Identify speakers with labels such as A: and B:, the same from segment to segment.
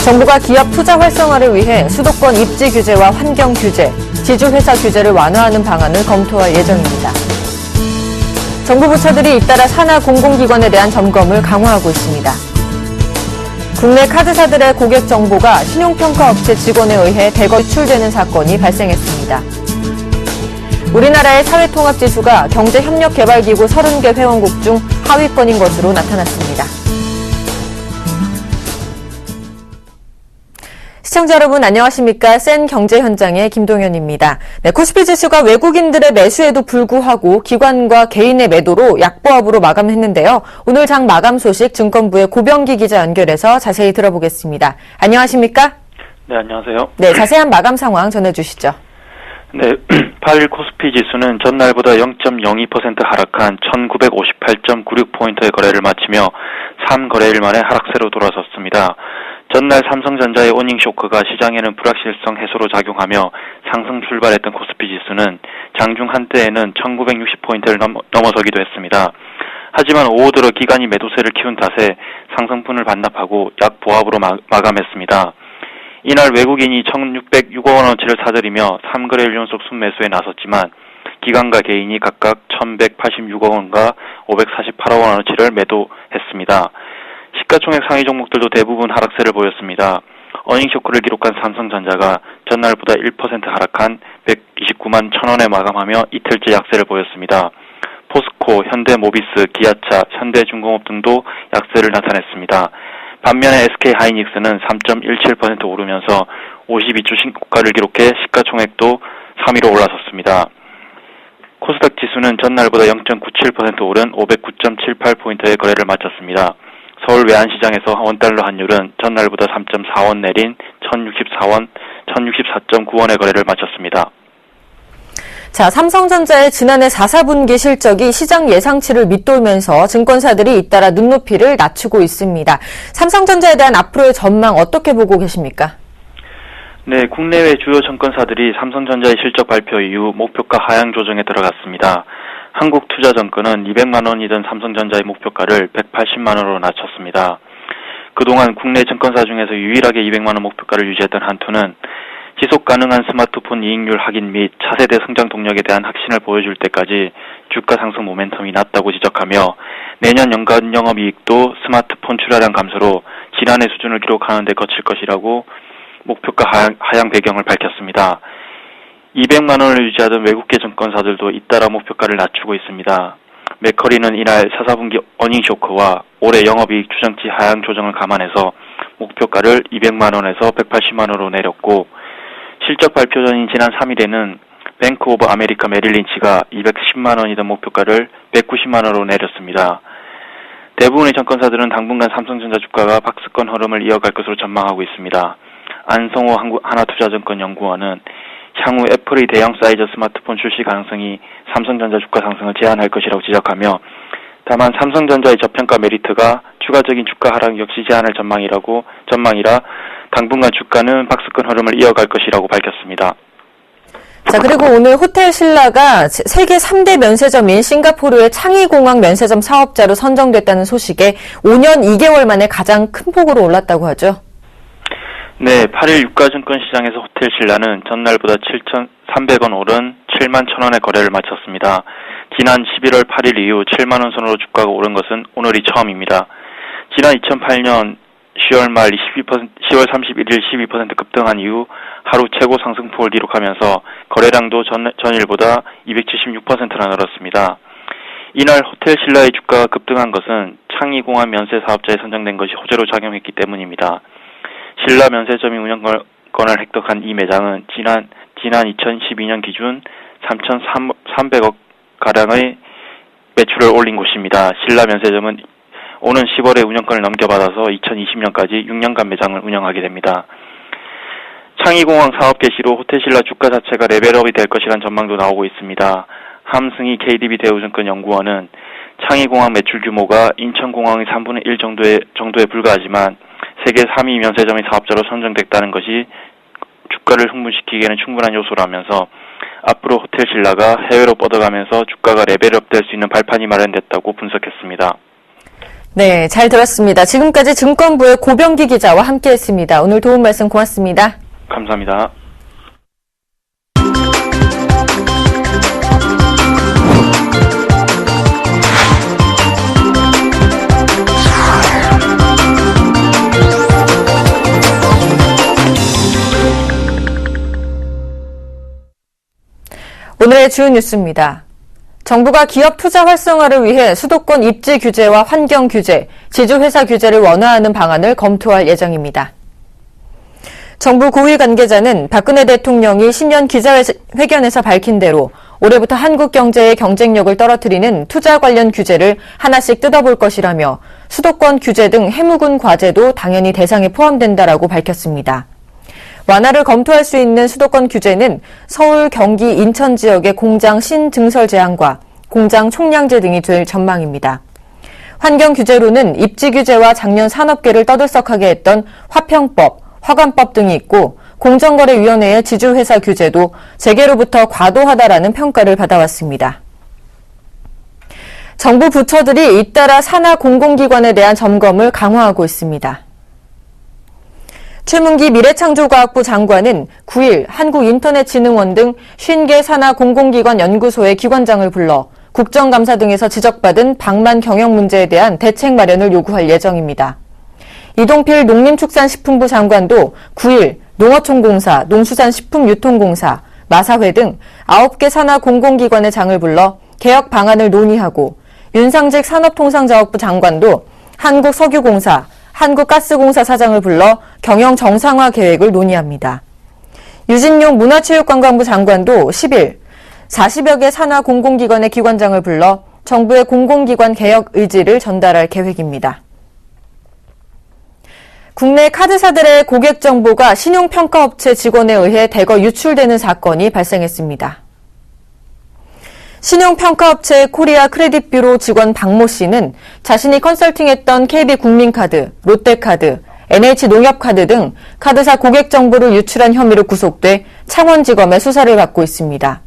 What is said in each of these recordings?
A: 정부가 기업 투자 활성화를 위해 수도권 입지 규제와 환경 규제, 지주회사 규제를 완화하는 방안을 검토할 예정입니다. 정부 부처들이 잇따라 산하 공공기관에 대한 점검을 강화하고 있습니다. 국내 카드사들의 고객 정보가 신용평가업체 직원에 의해 대거 유출되는 사건이 발생했습니다. 우리나라의 사회통합지수가 경제협력개발기구 30개 회원국 중 하위권인 것으로 나타났습니다. 시청자 여러분 안녕하십니까? 센 경제 현장의 김동현입니다. 네, 코스피 지수가 외국인들의 매수에도 불구하고 기관과 개인의 매도로 약보합으로 마감했는데요. 오늘 장 마감 소식 증권부의 고병기 기자 연결해서 자세히 들어보겠습니다. 안녕하십니까?
B: 네, 안녕하세요.
A: 네, 자세한 마감 상황 전해주시죠.
B: 네, 8일 코스피 지수는 전날보다 0.02% 하락한 1958.96포인트의 거래를 마치며 3거래일 만에 하락세로 돌아섰습니다. 전날 삼성전자의 오닝 쇼크가 시장에는 불확실성 해소로 작용하며 상승 출발했던 코스피 지수는 장중 한때에는 1960포인트를 넘어서기도 했습니다. 하지만 오후 들어 기관이 매도세를 키운 탓에 상승분을 반납하고 약보합으로 마감했습니다. 이날 외국인이 1,606억 원어치를 사들이며 3거래일 연속 순매수에 나섰지만 기관과 개인이 각각 1,186억 원과 548억 원어치를 매도했습니다. 시가총액 상위 종목들도 대부분 하락세를 보였습니다. 어닝쇼크를 기록한 삼성전자가 전날보다 1% 하락한 129만 1,000원에 마감하며 이틀째 약세를 보였습니다. 포스코, 현대모비스, 기아차, 현대중공업 등도 약세를 나타냈습니다. 반면에 SK하이닉스는 3.17% 오르면서 52주 신고가를 기록해 시가총액도 3위로 올라섰습니다. 코스닥 지수는 전날보다 0.97% 오른 509.78포인트의 거래를 마쳤습니다. 서울 외환시장에서 원달러 환율은 전날보다 3.4원 내린 1,064.9원의 거래를 마쳤습니다.
A: 자, 삼성전자의 지난해 4사분기 실적이 시장 예상치를 밑돌면서 증권사들이 잇따라 눈높이를 낮추고 있습니다. 삼성전자에 대한 앞으로의 전망 어떻게 보고 계십니까?
B: 네, 국내외 주요 증권사들이 삼성전자의 실적 발표 이후 목표가 하향 조정에 들어갔습니다. 한국투자증권은 200만 원이던 삼성전자의 목표가를 180만 원으로 낮췄습니다. 그동안 국내 증권사 중에서 유일하게 200만 원 목표가를 유지했던 한투는 지속 가능한 스마트폰 이익률 확인 및 차세대 성장 동력에 대한 확신을 보여줄 때까지 주가 상승 모멘텀이 낮다고 지적하며 내년 연간 영업이익도 스마트폰 출하량 감소로 지난해 수준을 기록하는 데 거칠 것이라고 목표가 하향 배경을 밝혔습니다. 200만 원을 유지하던 외국계 증권사들도 잇따라 목표가를 낮추고 있습니다. 맥커리는 이날 4사분기 어닝 쇼크와 올해 영업이익 추정치 하향 조정을 감안해서 목표가를 200만 원에서 180만 원으로 내렸고 실적 발표 전인 지난 3일에는 뱅크 오브 아메리카 메릴린치가 210만 원이던 목표가를 190만 원으로 내렸습니다. 대부분의 증권사들은 당분간 삼성전자 주가가 박스권 흐름을 이어갈 것으로 전망하고 있습니다. 안성호 하나투자증권 연구원은 향후 애플의 대형 사이즈 스마트폰 출시 가능성이 삼성전자 주가 상승을 제한할 것이라고 지적하며 다만 삼성전자의 저평가 메리트가 추가적인 주가 하락 역시 제한할 전망이라 당분간 주가는 박스권 흐름을 이어갈 것이라고 밝혔습니다.
A: 자, 그리고 오늘 호텔 신라가 세계 3대 면세점인 싱가포르의 창의공항 면세점 사업자로 선정됐다는 소식에 5년 2개월 만에 가장 큰 폭으로 올랐다고 하죠. 네,
B: 8일 유가증권 시장에서 호텔 신라는 전날보다 7,300원 오른 7만 1,000원의 거래를 마쳤습니다. 지난 11월 8일 이후 7만 원 선으로 주가가 오른 것은 오늘이 처음입니다. 지난 2008년 10월 말 10월 31일 12% 급등한 이후 하루 최고 상승폭을 기록하면서 거래량도 전일보다 276%나 늘었습니다. 이날 호텔 신라의 주가가 급등한 것은 창의공항 면세 사업자에 선정된 것이 호재로 작용했기 때문입니다. 신라 면세점이 운영권을 획득한 이 매장은 지난 2012년 기준 3,300억 가량의 매출을 올린 곳입니다. 신라 면세점은 오는 10월에 운영권을 넘겨받아서 2020년까지 6년간 매장을 운영하게 됩니다. 창의공항 사업 개시로 호텔 신라 주가 자체가 레벨업이 될 것이란 전망도 나오고 있습니다. 함승희 KDB 대우증권 연구원은 창의공항 매출 규모가 인천공항의 3분의 1 정도에 불과하지만 세계 3위 면세점의 사업자로 선정됐다는 것이 주가를 흥분시키기에는 충분한 요소라면서 앞으로 호텔 신라가 해외로 뻗어가면서 주가가 레벨업 될 수 있는 발판이 마련됐다고 분석했습니다.
A: 네, 잘 들었습니다. 지금까지 증권부의 고병기 기자와 함께했습니다. 오늘 도움 말씀 고맙습니다.
B: 감사합니다.
A: 오늘의 주요 뉴스입니다. 정부가 기업 투자 활성화를 위해 수도권 입지 규제와 환경 규제, 지주회사 규제를 완화하는 방안을 검토할 예정입니다. 정부 고위 관계자는 박근혜 대통령이 신년 기자회견에서 밝힌 대로 올해부터 한국 경제의 경쟁력을 떨어뜨리는 투자 관련 규제를 하나씩 뜯어볼 것이라며 수도권 규제 등 해묵은 과제도 당연히 대상에 포함된다라고 밝혔습니다. 완화를 검토할 수 있는 수도권 규제는 서울, 경기, 인천 지역의 공장 신증설 제한과 공장 총량제 등이 될 전망입니다. 환경 규제로는 입지 규제와 작년 산업계를 떠들썩하게 했던 화평법, 화관법 등이 있고 공정거래위원회의 지주회사 규제도 재계로부터 과도하다라는 평가를 받아왔습니다. 정부 부처들이 잇따라 산하 공공기관에 대한 점검을 강화하고 있습니다. 최문기 미래창조과학부 장관은 9일 한국인터넷진흥원 등 50개 산하 공공기관 연구소의 기관장을 불러 국정감사 등에서 지적받은 방만 경영 문제에 대한 대책 마련을 요구할 예정입니다. 이동필 농림축산식품부 장관도 9일 농어촌공사, 농수산식품유통공사, 마사회 등 9개 산하 공공기관의 장을 불러 개혁 방안을 논의하고 윤상직 산업통상자원부 장관도 한국석유공사, 한국가스공사 사장을 불러 경영 정상화 계획을 논의합니다. 유진용 문화체육관광부 장관도 10일 40여 개 산하 공공기관의 기관장을 불러 정부의 공공기관 개혁 의지를 전달할 계획입니다. 국내 카드사들의 고객 정보가 신용평가업체 직원에 의해 대거 유출되는 사건이 발생했습니다. 신용평가업체 코리아 크레딧뷰로 직원 박모 씨는 자신이 컨설팅했던 KB국민카드, 롯데카드, NH농협카드 등 카드사 고객 정보를 유출한 혐의로 구속돼 창원지검의 수사를 받고 있습니다.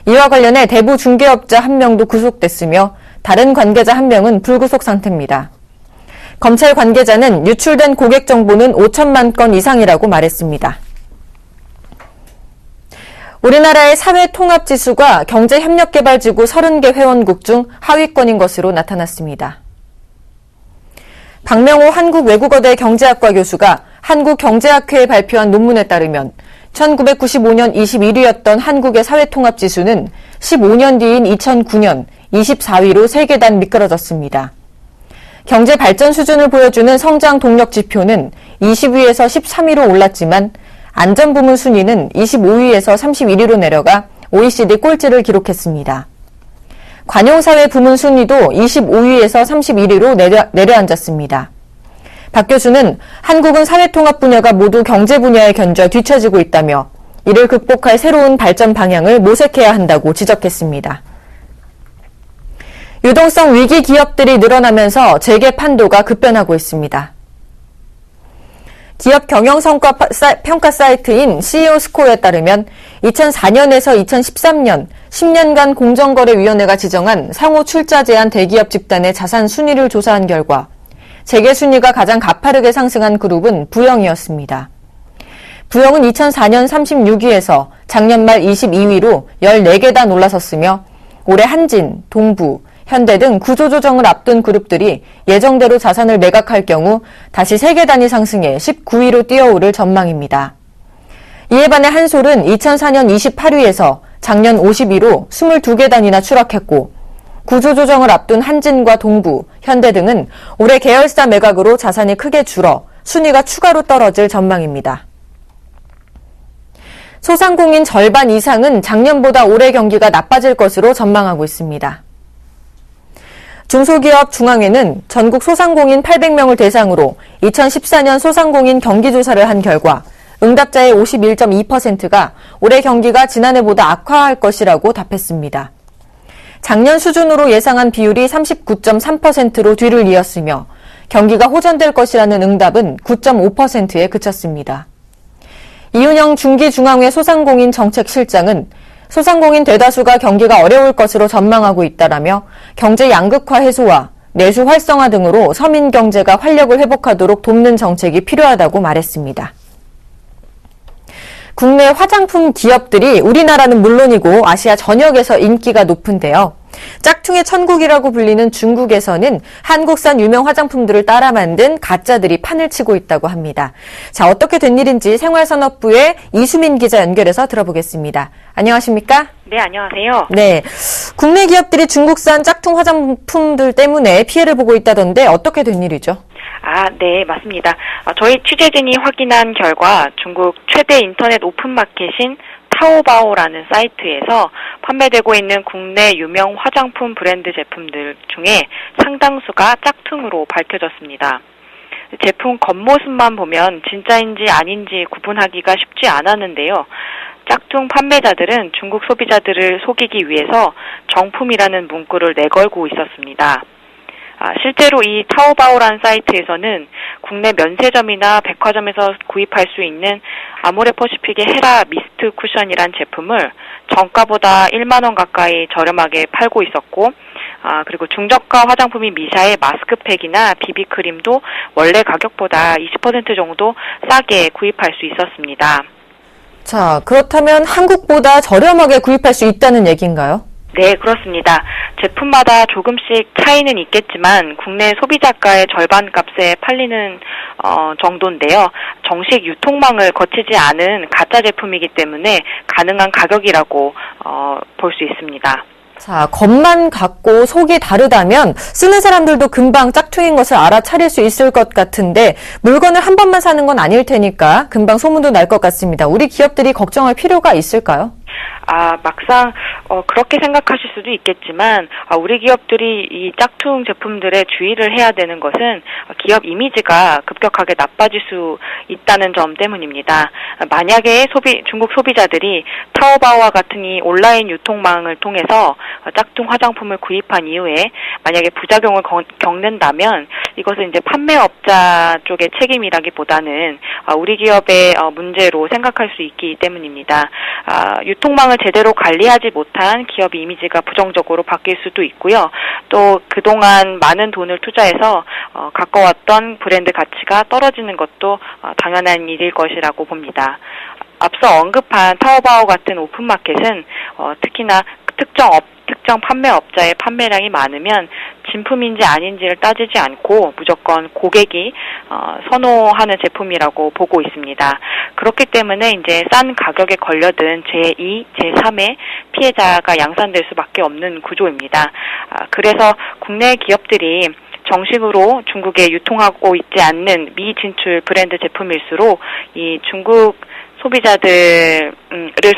A: 이와 관련해 대부 중개업자 1명도 구속됐으며 다른 관계자 1명은 불구속 상태입니다. 검찰 관계자는 유출된 고객 정보는 5천만 건 이상이라고 말했습니다. 우리나라의 사회통합지수가 경제협력개발지구 30개 회원국 중 하위권인 것으로 나타났습니다. 박명호 한국외국어대 경제학과 교수가 한국경제학회에 발표한 논문에 따르면 1995년 21위였던 한국의 사회통합지수는 15년 뒤인 2009년 24위로 세계단 미끄러졌습니다. 경제 발전 수준을 보여주는 성장 동력 지표는 20위에서 13위로 올랐지만 안전부문 순위는 25위에서 31위로 내려가 OECD 꼴찌를 기록했습니다. 관용사회 부문 순위도 25위에서 31위로 내려앉았습니다. 박 교수는 한국은 사회통합 분야가 모두 경제 분야에 견져 뒤처지고 있다며 이를 극복할 새로운 발전 방향을 모색해야 한다고 지적했습니다. 유동성 위기 기업들이 늘어나면서 재계 판도가 급변하고 있습니다. 기업 경영성과 평가 사이트인 CEO 스코어에 따르면 2004년에서 2013년 10년간 공정거래위원회가 지정한 상호 출자 제한 대기업 집단의 자산 순위를 조사한 결과 재계 순위가 가장 가파르게 상승한 그룹은 부영이었습니다. 부영은 2004년 36위에서 작년 말 22위로 14계단 올라섰으며 올해 한진, 동부, 현대 등 구조조정을 앞둔 그룹들이 예정대로 자산을 매각할 경우 다시 3계단이 상승해 19위로 뛰어오를 전망입니다. 이에 반해 한솔은 2004년 28위에서 작년 50위로 22계단이나 추락했고 구조조정을 앞둔 한진과 동부, 현대 등은 올해 계열사 매각으로 자산이 크게 줄어 순위가 추가로 떨어질 전망입니다. 소상공인 절반 이상은 작년보다 올해 경기가 나빠질 것으로 전망하고 있습니다. 중소기업 중앙회는 전국 소상공인 800명을 대상으로 2014년 소상공인 경기조사를 한 결과 응답자의 51.2%가 올해 경기가 지난해보다 악화할 것이라고 답했습니다. 작년 수준으로 예상한 비율이 39.3%로 뒤를 이었으며 경기가 호전될 것이라는 응답은 9.5%에 그쳤습니다. 이윤영 중기중앙회 소상공인 정책실장은 소상공인 대다수가 경기가 어려울 것으로 전망하고 있다라며 경제 양극화 해소와 내수 활성화 등으로 서민 경제가 활력을 회복하도록 돕는 정책이 필요하다고 말했습니다. 국내 화장품 기업들이 우리나라는 물론이고 아시아 전역에서 인기가 높은데요. 짝퉁의 천국이라고 불리는 중국에서는 한국산 유명 화장품들을 따라 만든 가짜들이 판을 치고 있다고 합니다. 자, 어떻게 된 일인지 생활산업부의 이수민 기자 연결해서 들어보겠습니다. 안녕하십니까?
C: 네, 안녕하세요.
A: 네, 국내 기업들이 중국산 짝퉁 화장품들 때문에 피해를 보고 있다던데 어떻게 된 일이죠?
C: 네, 맞습니다. 저희 취재진이 확인한 결과 중국 최대 인터넷 오픈마켓인 타오바오라는 사이트에서 판매되고 있는 국내 유명 화장품 브랜드 제품들 중에 상당수가 짝퉁으로 밝혀졌습니다. 제품 겉모습만 보면 진짜인지 아닌지 구분하기가 쉽지 않았는데요. 짝퉁 판매자들은 중국 소비자들을 속이기 위해서 정품이라는 문구를 내걸고 있었습니다. 실제로 이 타오바오라는 사이트에서는 국내 면세점이나 백화점에서 구입할 수 있는 아모레퍼시픽의 헤라 미스트 쿠션이란 제품을 정가보다 1만 원 가까이 저렴하게 팔고 있었고, 그리고 중저가 화장품인 미샤의 마스크팩이나 비비크림도 원래 가격보다 20% 정도 싸게 구입할 수 있었습니다.
A: 자, 그렇다면 한국보다 저렴하게 구입할 수 있다는 얘기인가요?
C: 네, 그렇습니다. 제품마다 조금씩 차이는 있겠지만 국내 소비자가의 절반 값에 팔리는 정도인데요. 정식 유통망을 거치지 않은 가짜 제품이기 때문에 가능한 가격이라고 볼 수 있습니다.
A: 자, 겉만 같고 속이 다르다면 쓰는 사람들도 금방 짝퉁인 것을 알아차릴 수 있을 것 같은데 물건을 한 번만 사는 건 아닐 테니까 금방 소문도 날 것 같습니다. 우리 기업들이 걱정할 필요가 있을까요?
C: 막상 그렇게 생각하실 수도 있겠지만 우리 기업들이 이 짝퉁 제품들에 주의를 해야 되는 것은 기업 이미지가 급격하게 나빠질 수 있다는 점 때문입니다. 만약에 중국 소비자들이 타오바오와 같은 이 온라인 유통망을 통해서 짝퉁 화장품을 구입한 이후에 만약에 부작용을 겪는다면 이것은 이제 판매업자 쪽의 책임이라기보다는 우리 기업의 문제로 생각할 수 있기 때문입니다. 유통망을 제대로 관리하지 못한 기업 이미지가 부정적으로 바뀔 수도 있고요. 또 그동안 많은 돈을 투자해서 가꿔왔던 브랜드 가치가 떨어지는 것도 당연한 일일 것이라고 봅니다. 앞서 언급한 타오바오 같은 오픈마켓은 특히나 특정 판매업자의 판매량이 많으면 진품인지 아닌지를 따지지 않고 무조건 고객이 선호하는 제품이라고 보고 있습니다. 그렇기 때문에 이제 싼 가격에 걸려든 제2, 제3의 피해자가 양산될 수밖에 없는 구조입니다. 그래서 국내 기업들이 정식으로 중국에 유통하고 있지 않는 미진출 브랜드 제품일수록 이 중국 소비자들을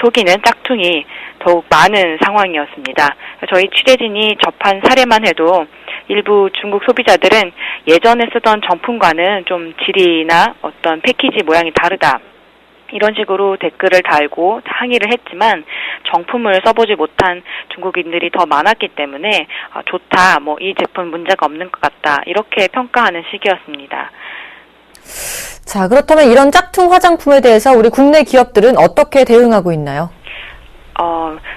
C: 속이는 짝퉁이 더욱 많은 상황이었습니다. 저희 취재진이 접한 사례만 해도 일부 중국 소비자들은 예전에 쓰던 정품과는 좀 질이나 어떤 패키지 모양이 다르다, 이런 식으로 댓글을 달고 항의를 했지만 정품을 써보지 못한 중국인들이 더 많았기 때문에 좋다, 이 제품 문제가 없는 것 같다, 이렇게 평가하는 시기였습니다.
A: 자, 그렇다면 이런 짝퉁 화장품에 대해서 우리 국내 기업들은 어떻게 대응하고 있나요?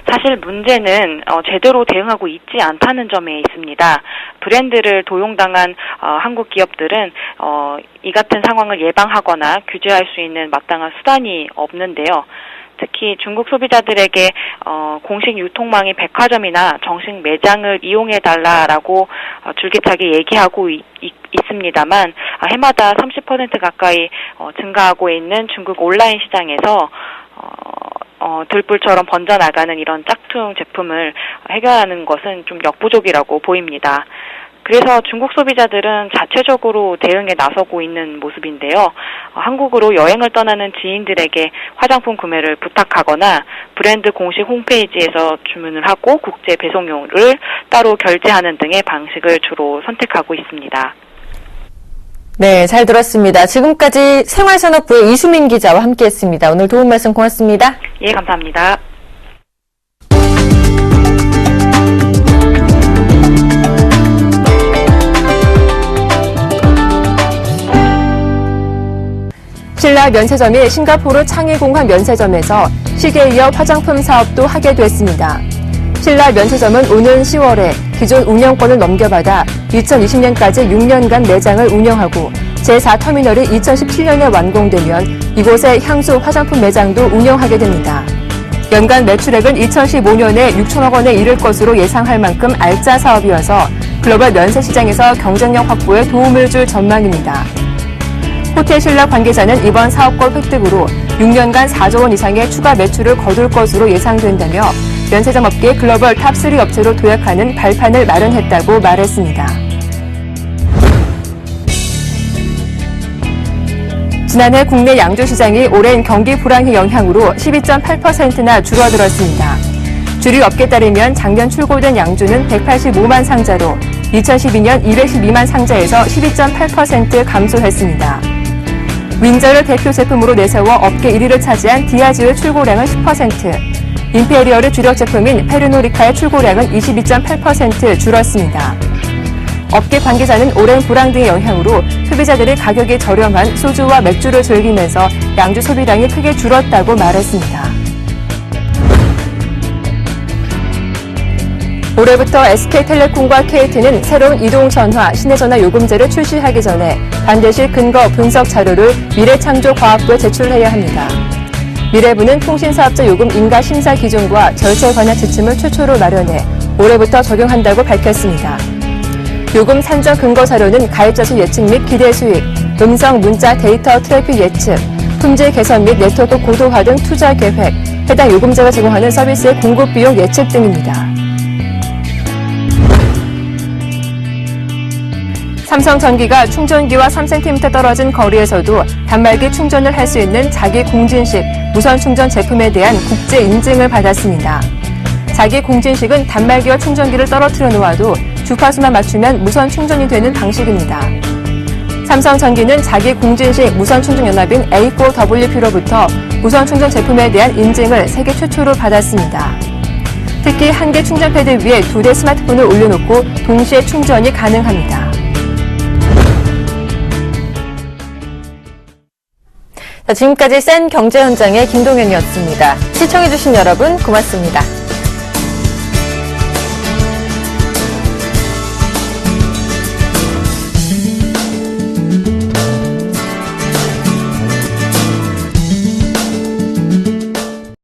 C: 사실 문제는 제대로 대응하고 있지 않다는 점에 있습니다. 브랜드를 도용당한 한국 기업들은 이 같은 상황을 예방하거나 규제할 수 있는 마땅한 수단이 없는데요. 특히 중국 소비자들에게 공식 유통망인 백화점이나 정식 매장을 이용해달라라고 줄기차게 얘기하고 있습니다만 해마다 30% 가까이 증가하고 있는 중국 온라인 시장에서 들불처럼 번져나가는 이런 짝퉁 제품을 해결하는 것은 좀 역부족이라고 보입니다. 그래서 중국 소비자들은 자체적으로 대응에 나서고 있는 모습인데요. 한국으로 여행을 떠나는 지인들에게 화장품 구매를 부탁하거나 브랜드 공식 홈페이지에서 주문을 하고 국제 배송료를 따로 결제하는 등의 방식을 주로 선택하고 있습니다.
A: 네, 잘 들었습니다. 지금까지 생활산업부의 이수민 기자와 함께했습니다. 오늘 도움 말씀 고맙습니다.
C: 예, 감사합니다.
A: 신라 면세점이 싱가포르 창의공항 면세점에서 시계에 이어 화장품 사업도 하게 됐습니다. 신라 면세점은 오는 10월에 기존 운영권을 넘겨받아 2020년까지 6년간 매장을 운영하고 제4터미널이 2017년에 완공되면 이곳에 향수 화장품 매장도 운영하게 됩니다. 연간 매출액은 2015년에 6천억 원에 이를 것으로 예상할 만큼 알짜 사업이어서 글로벌 면세 시장에서 경쟁력 확보에 도움을 줄 전망입니다. 호텔 신라 관계자는 이번 사업권 획득으로 6년간 4조 원 이상의 추가 매출을 거둘 것으로 예상된다며 면세점 업계 글로벌 탑3 업체로 도약하는 발판을 마련했다고 말했습니다. 지난해 국내 양주 시장이 오랜 경기 불황의 영향으로 12.8%나 줄어들었습니다. 주류 업계에 따르면 작년 출고된 양주는 185만 상자로 2012년 212만 상자에서 12.8% 감소했습니다. 윈저를 대표 제품으로 내세워 업계 1위를 차지한 디아즈의 출고량은 10%, 임페리얼의 주력 제품인 페르노리카의 출고량은 22.8% 줄었습니다. 업계 관계자는 오랜 불황 등의 영향으로 소비자들이 가격이 저렴한 소주와 맥주를 즐기면서 양주 소비량이 크게 줄었다고 말했습니다. 올해부터 SK텔레콤과 KT는 새로운 이동전화, 시내전화 요금제를 출시하기 전에 반드시 근거 분석 자료를 미래창조과학부에 제출해야 합니다. 미래부는 통신사업자 요금 인가 심사 기준과 절차에 관한 지침을 최초로 마련해 올해부터 적용한다고 밝혔습니다. 요금 산정 근거 자료는 가입자 수 예측 및 기대 수익, 음성 문자 데이터 트래픽 예측, 품질 개선 및 네트워크 고도화 등 투자 계획, 해당 요금제가 제공하는 서비스의 공급 비용 예측 등입니다. 삼성전기가 충전기와 3cm 떨어진 거리에서도 단말기 충전을 할 수 있는 자기 공진식 무선 충전 제품에 대한 국제 인증을 받았습니다. 자기 공진식은 단말기와 충전기를 떨어뜨려 놓아도 주파수만 맞추면 무선 충전이 되는 방식입니다. 삼성전기는 자기 공진식 무선 충전 연합인 A4WP로부터 무선 충전 제품에 대한 인증을 세계 최초로 받았습니다. 특히 한 개 충전 패드 위에 2대 스마트폰을 올려놓고 동시에 충전이 가능합니다. 지금까지 센 경제 현장의 김동현이었습니다. 시청해주신 여러분 고맙습니다.